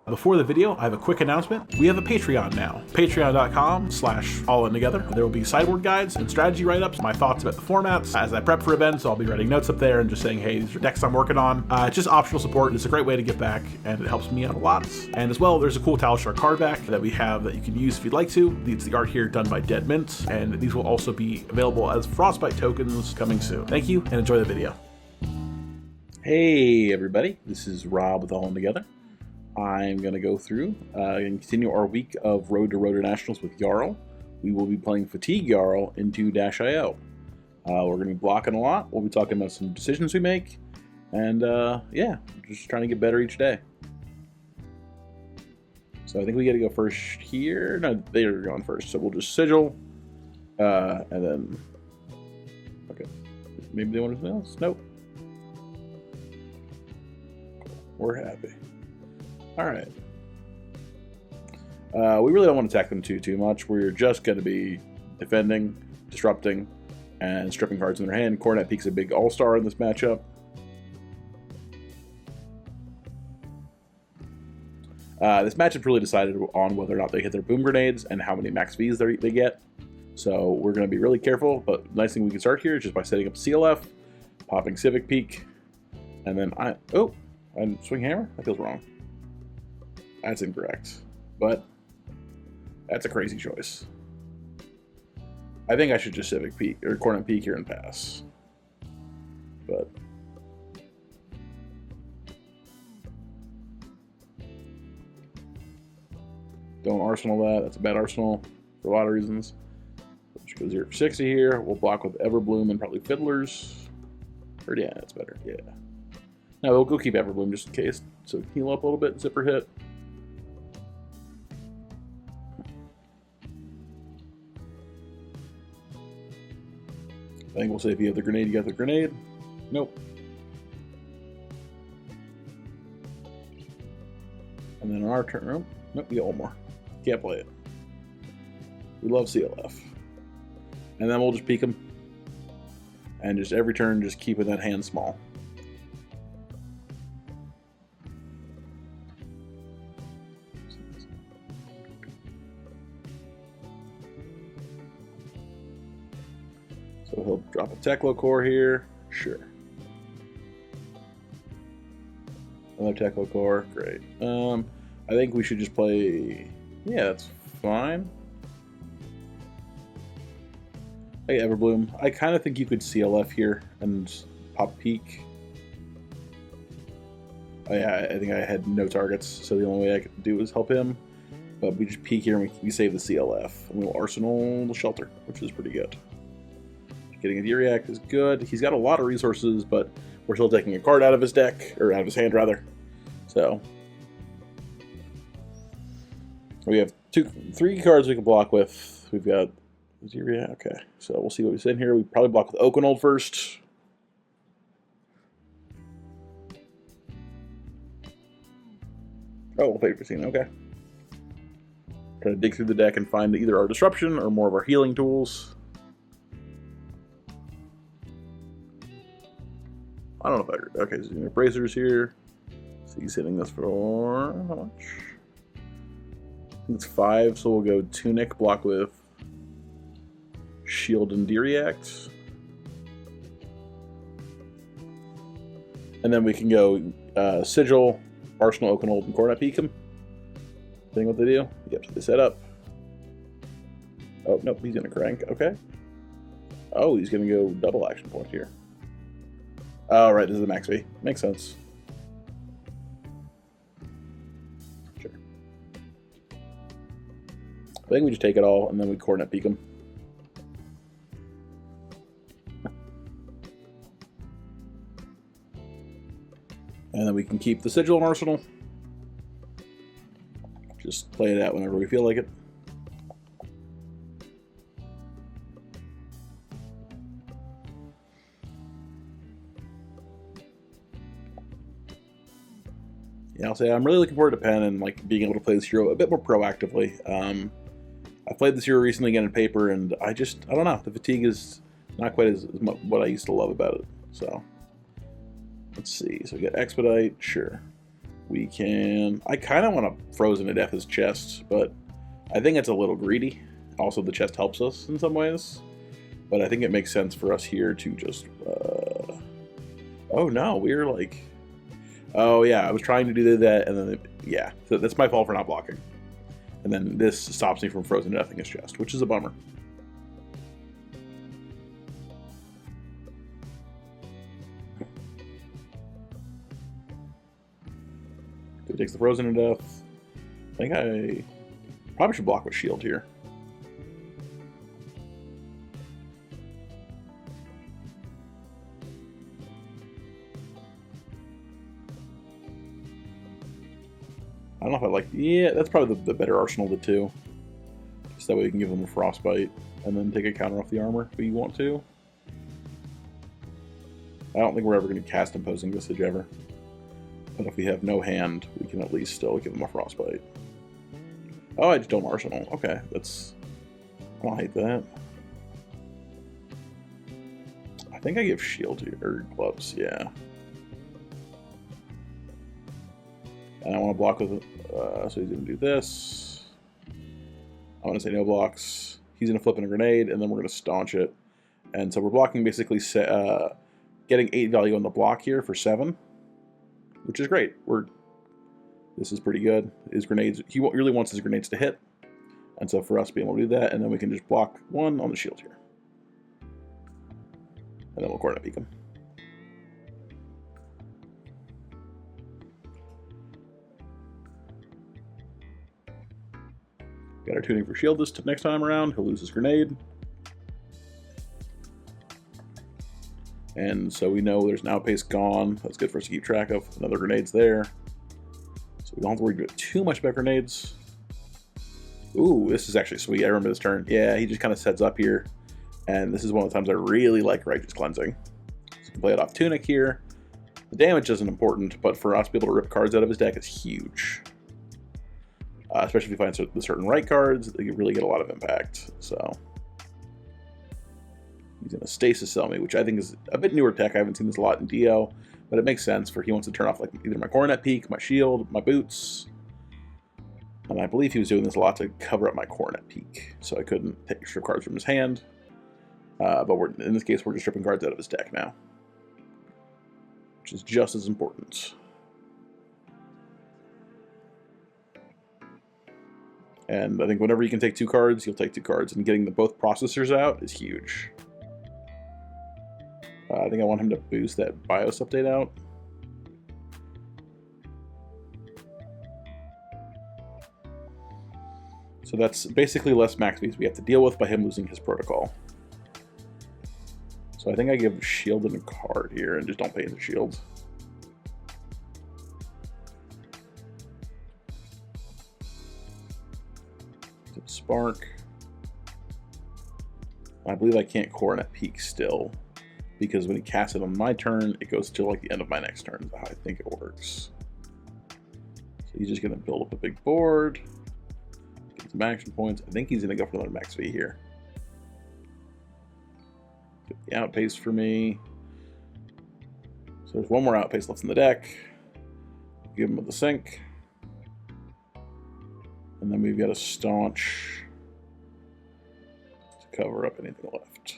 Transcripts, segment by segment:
Before the video, I have a quick announcement. We have a Patreon now. Patreon.com/allintogether. There will be sideboard guides and strategy write-ups, my thoughts about the formats. As I prep for events, I'll be writing notes up there and just saying, hey, these are decks I'm working on. It's just optional support. It's a great way to give back, and it helps me out a lot. And as well, there's a cool Talishar card back that we have that you can use if you'd like to. It's the art here done by Dead Mint, and these will also be available as Frostbite tokens coming soon. Thank you, and enjoy the video. Hey everybody, this is Rob with All In Together. I'm going to go through and continue our week of Road to Road Nationals with Jarl. We will be playing fabtcg Jarl into -IO. We're going to be blocking a lot. We'll be talking about some decisions we make, and yeah, just trying to get better each day. So I think we got to go first here. No, they're going first, so we'll just sigil, and then, okay, maybe they want something else? Nope. We're happy. All right. We really don't want to attack them too much. We're just going to be defending, disrupting, and stripping cards in their hand. Coronet Peak's a big all-star in this matchup. This matchup's really decided on whether or not they hit their boom grenades and how many max Vs they get. So we're going to be really careful, but the nice thing we can start here is just by setting up CLF, popping Civic Peak, and then and Swing Hammer? That feels wrong. That's incorrect. But that's a crazy choice. I think I should just Civic Peak or Coronet Peak here and pass. But don't arsenal that. That's a bad arsenal for a lot of reasons. Let's go 0 for 60 here. We'll block with Everbloom and probably Fiddlers. Or yeah, that's better. Yeah. No, we'll go keep Everbloom just in case, so we can heal up a little bit, zipper hit. I think we'll say if you have the grenade, you got the grenade. Nope. And then on our turn, nope, we got one more. Can't play it. We love CLF. And then we'll just peek them. And just every turn, just keeping that hand small. So he'll drop a Teklo Core here. Sure. Another Teklo Core. Great. I think we should just play... Yeah, that's fine. Hey, Everbloom. I kind of think you could CLF here and pop Peak. Oh, yeah, I think I had no targets, so the only way I could do was help him. But we just Peak here and we save the CLF. And we'll Arsenal the Shelter, which is pretty good. Getting a D-React is good. He's got a lot of resources, but we're still taking a card out of his deck, or out of his hand, rather. So we have 3 cards we can block with. We've got D-React. Okay, so we'll see what we send here. We probably block with Oakenold first. Oh, we'll pay for scene. Okay. Try to dig through the deck and find either our disruption or more of our healing tools. I don't know if I... Okay, so he's Bracers here. So he's hitting this for... how much? I think it's 5, so we'll go Tunic, block with Shield and D-React. And then we can go Sigil, Arsenal, Oakenold, and Coronet Peak him. Depending what they do. Yep, so they set up. Oh, nope, he's going to crank. Okay. Oh, he's going to go double action point here. Oh, right, this is the max V. Makes sense. Sure. I think we just take it all, and then we Coronet Peak them. And then we can keep the Sigil and Arsenal. Just play it out whenever we feel like it. Yeah, I'll say I'm really looking forward to Pen and like being able to play this hero a bit more proactively. I played this hero recently again in paper, and I don't know. The fatigue is not quite as much what I used to love about it. So let's see. So we got Expedite, sure. We can... I kind of want to Frozen to Death his chest, but I think it's a little greedy. Also, the chest helps us in some ways. But I think it makes sense for us here to just... Oh, no, we're like... Oh, yeah, I was trying to do that, and then... Yeah, so that's my fault for not blocking. And then this stops me from Frozen to Deathing his chest, which is a bummer. He takes the Frozen to Death. I think I probably should block with shield here. I don't know if I like... Yeah, that's probably the better arsenal of the two. Just that way we can give them a Frostbite and then take a counter off the armor if we want to. I don't think we're ever going to cast Imposing Visage ever. But if we have no hand, we can at least still give them a Frostbite. Oh, I just don't arsenal. Okay, that's... I don't hate that. I think I give shield here, or gloves, yeah. And I want to block with it, so he's going to do this. I want to say no blocks. He's going to flip in a grenade, and then we're going to staunch it. And so we're blocking basically getting 8 value on the block here for 7, which is great. This is pretty good. His grenades, he really wants his grenades to hit. And so for us being able to do that, and then we can just block 1 on the shield here. And then we'll Coronet Peek him. Got our tuning for shield this next time around. He'll lose his grenade. And so we know there's an outpace gone. That's good for us to keep track of. Another grenade's there. So we don't have to worry about too much about grenades. Ooh, this is actually sweet. I remember this turn. Yeah, he just kind of sets up here. And this is one of the times I really like Righteous Cleansing. So you can play it off Tunic here. The damage isn't important, but for us to be able to rip cards out of his deck is huge. Especially if you find the certain right cards, they really get a lot of impact. So he's going to Stasis Sell me, which I think is a bit newer tech. I haven't seen this a lot in DO, but it makes sense for he wants to turn off like either my Coronet Peek, my shield, my boots. And I believe he was doing this a lot to cover up my Coronet Peek, so I couldn't take strip cards from his hand. But in this case, we're just stripping cards out of his deck now, which is just as important. And I think whenever you can take 2 cards, you'll take 2 cards. And getting both processors out is huge. I think I want him to boost that BIOS update out. So that's basically less max Vs we have to deal with by him losing his protocol. So I think I give shield and a card here and just don't pay into shield. Spark. I believe I can't Coronet Peek still, because when he casts it on my turn, it goes to like the end of my next turn. That's how I think it works. So he's just going to build up a big board, get some action points. I think he's going to go for another max V here. Get the outpace for me. So there's one more outpace left in the deck. Give him with the sink. And then we've got a staunch to cover up anything left.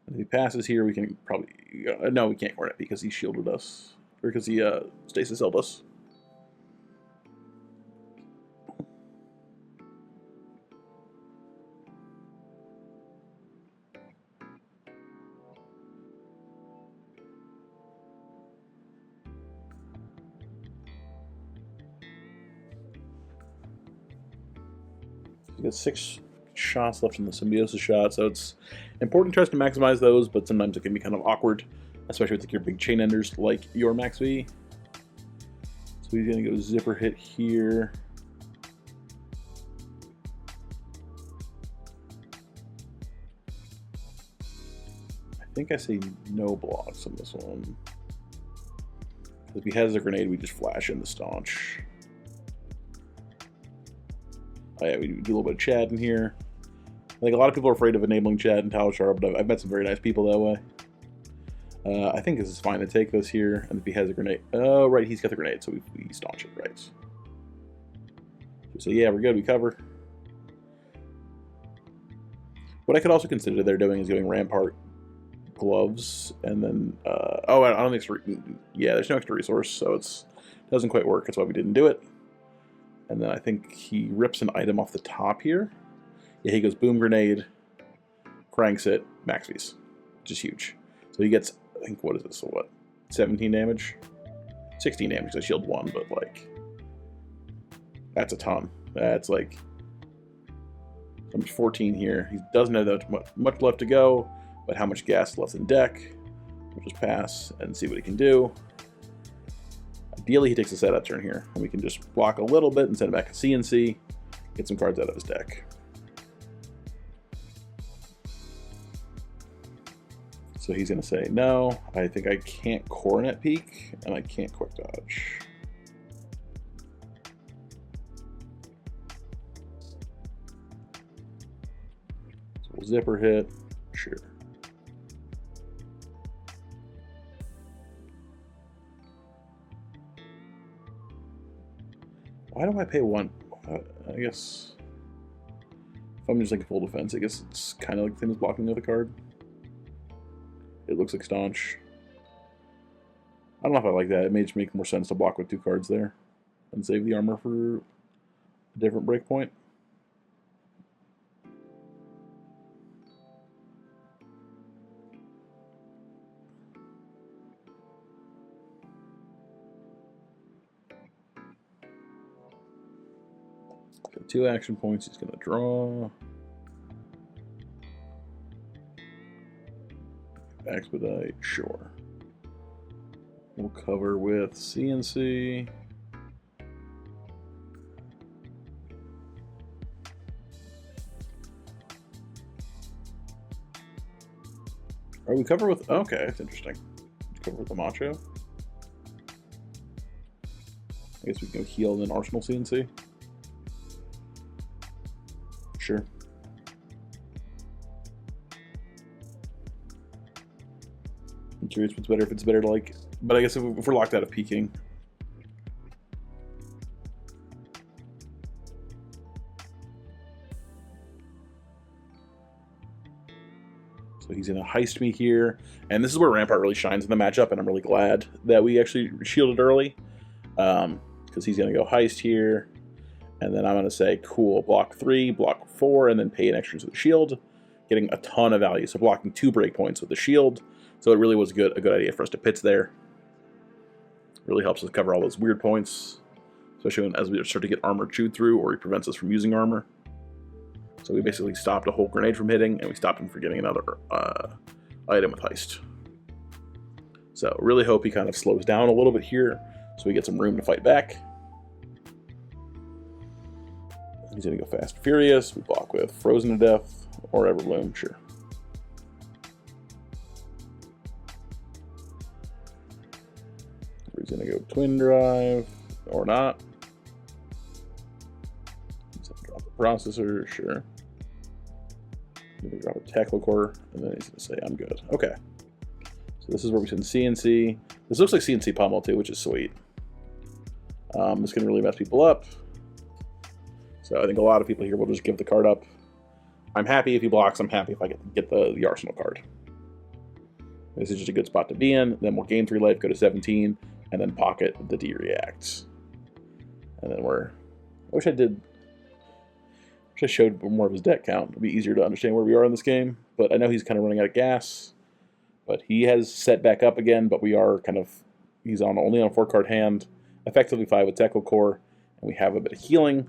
And if he passes here, we can probably... no, we can't Coronet because he shielded us. Or because he Stasis held us. We've got 6 shots left in the Symbiosis shot, so it's important to us to maximize those, but sometimes it can be kind of awkward, especially with your big chain enders like your Max V. So he's going to go Zipper Hit here. I think I say no blocks on this one. If he has a grenade, we just flash in the staunch. Oh yeah, we do a little bit of Chad in here. I think a lot of people are afraid of enabling Chad and Talishar, but I've met some very nice people that way. I think this is fine to take this here, and if he has a grenade... Oh, right, he's got the grenade, so we staunch it, right. So yeah, we're good, we cover. What I could also consider they're doing is going Rampart gloves, and then... oh, I don't think yeah, there's no extra resource, so it doesn't quite work. That's why we didn't do it. And then I think he rips an item off the top here. Yeah, he goes Boom Grenade, cranks it, max Vs, which is huge. So he gets, I think, what is this? So what? 17 damage? 16 damage, because I shield 1, but like, that's a ton. That's like, so much 14 here. He doesn't have that much left to go, but how much gas left in deck? We'll just pass and see what he can do. Ideally, he takes a setup turn here, and we can just block a little bit and send it back to CNC, get some cards out of his deck. So he's going to say, no, I think I can't Coronet Peek, and I can't Quick Dodge. So we'll Zipper hit, sure. Why do I pay 1? I guess if I'm just like full defense, I guess it's kind of like the same as blocking with a card. It looks like staunch. I don't know if I like that. It may just make more sense to block with 2 cards there and save the armor for a different breakpoint. Got 2 action points. He's going to draw. Expedite, sure. We'll cover with CNC. Or we cover with, okay, that's interesting. Cover with the Macho. I guess we can go heal and then Arsenal CNC. Sure. I'm curious what's better, if it's better to like, but I guess if we're locked out of peeking. So he's going to heist me here, and this is where Rampart really shines in the matchup, and I'm really glad that we actually shielded early, because he's going to go heist here, and then I'm going to say, cool, block 3, block 4, and then pay an extra to the shield, getting a ton of value. So blocking 2 breakpoints with the shield. So it really was a good idea for us to pitch there. Really helps us cover all those weird points, especially as we start to get armor chewed through, or he prevents us from using armor. So we basically stopped a whole grenade from hitting, and we stopped him from getting another item with heist. So really hope he kind of slows down a little bit here, so we get some room to fight back. He's going to go Fast and Furious. We block with Frozen to Death, or Everbloom, sure. He's going to go Twin Drive, or not. He's going to drop a Processor, sure. He's going to drop a Tackle Core, and then he's going to say, I'm good. Okay. So this is where we send CNC. This looks like CNC Pummel too, which is sweet. This can really mess people up. So I think a lot of people here will just give the card up. I'm happy if he blocks. I'm happy if I get the Arsenal card. This is just a good spot to be in. Then we'll gain 3 life, go to 17, and then pocket the D-Reacts. And then I wish I showed more of his deck count. It'd be easier to understand where we are in this game. But I know he's kind of running out of gas. But he has set back up again, but we are he's only on a 4-card hand, effectively 5 with Tackle Core, and we have a bit of healing.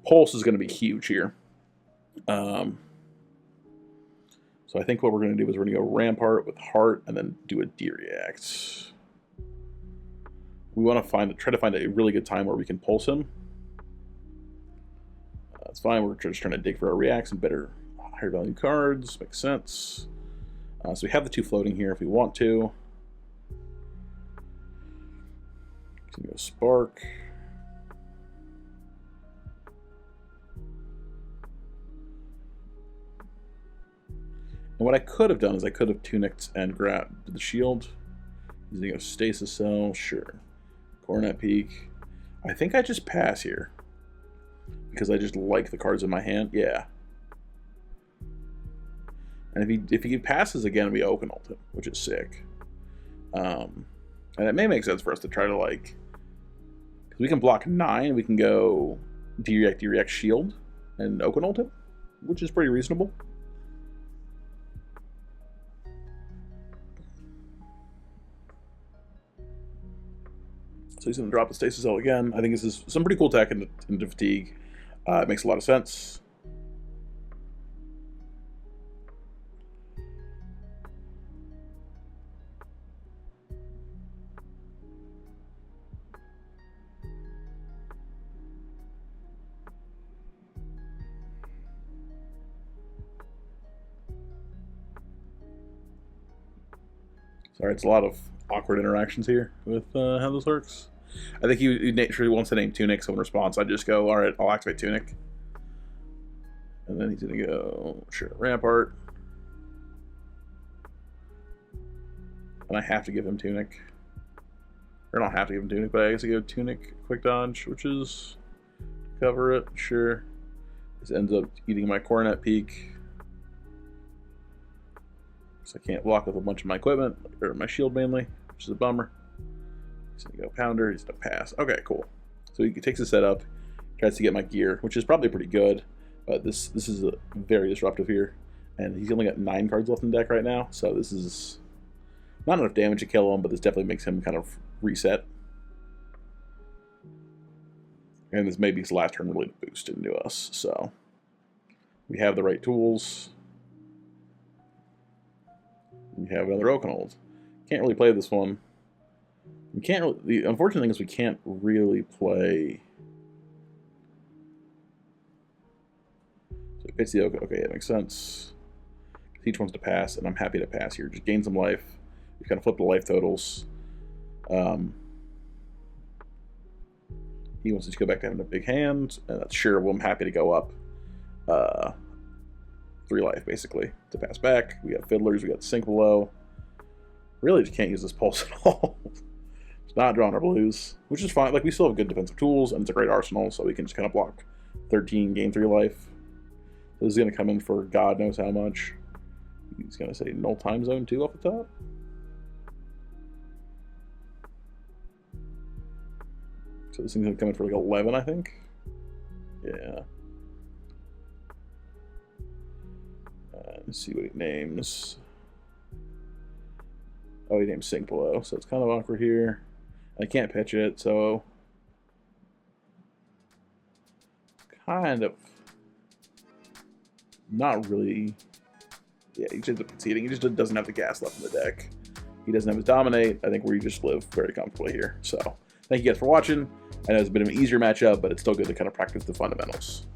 Pulse is going to be huge here. So I think what we're going to do is we're going to go Rampart with Heart and then do a D-React. We want to try to find a really good time where we can pulse him. That's fine. We're just trying to dig for our reacts and better, higher value cards. Makes sense. So we have the 2 floating here if we want to. So go Spark. And what I could have done is I could have tunicked and grabbed the shield. Using a stasis cell, sure. Coronet Peak. I think I just pass here. Because I just like the cards in my hand. Yeah. And if he passes again, we open ult him, which is sick. And it may make sense for us to try to, like... Because we can block 9, we can go D-React, shield, and open ult him, which is pretty reasonable. So he's going to drop the stasis cell again. I think this is some pretty cool tech into fatigue. It makes a lot of sense. Sorry, it's a lot of awkward interactions here with how this works. I think he naturally wants to name Tunic, so in response I just go, alright, I'll activate Tunic. And then he's going to go, sure, Rampart. And I have to give him Tunic. Or I don't have to give him Tunic, but I guess I give Tunic Quick Dodge, which is cover it, sure. This ends up eating my Coronet Peak. So I can't block with a bunch of my equipment, or my shield mainly, which is a bummer. He's gonna go Pounder, he's gonna pass. Okay, cool. So he takes the setup, tries to get my gear, which is probably pretty good, but this is very disruptive here. And he's only got 9 cards left in the deck right now, so this is not enough damage to kill him, but this definitely makes him kind of reset. And this may be his last turn really to boost into us, so we have the right tools. We have another Oakenold. Can't really play this one. We can't. The unfortunate thing is we can't really play. So he picks the Oak. Okay, that makes sense. Each wants to pass, and I'm happy to pass here. Just gain some life. We kind of flip the life totals. He wants to go back to having a big hand, and that's sure. Well, I'm happy to go up. 3 life, basically, to pass back. We got Fiddlers, we got Sink Below. Really just can't use this Pulse at all. It's not drawing our blues, which is fine. Like, we still have good defensive tools, and it's a great arsenal, so we can just kind of block 13, gain 3 life. This is going to come in for God knows how much. He's going to say Null Time Zone 2 off the top. So this thing's going to come in for like 11, I think. Yeah. Let's see what he names. Oh, he names Sink Below, so it's kind of awkward here. I can't pitch it, so kind of not really. Yeah, he just ends up conceding. He just doesn't have the gas left in the deck. He doesn't have his Dominate. I think we just live very comfortably here. So thank you guys for watching. I know it's a bit of an easier matchup, but it's still good to kind of practice the fundamentals.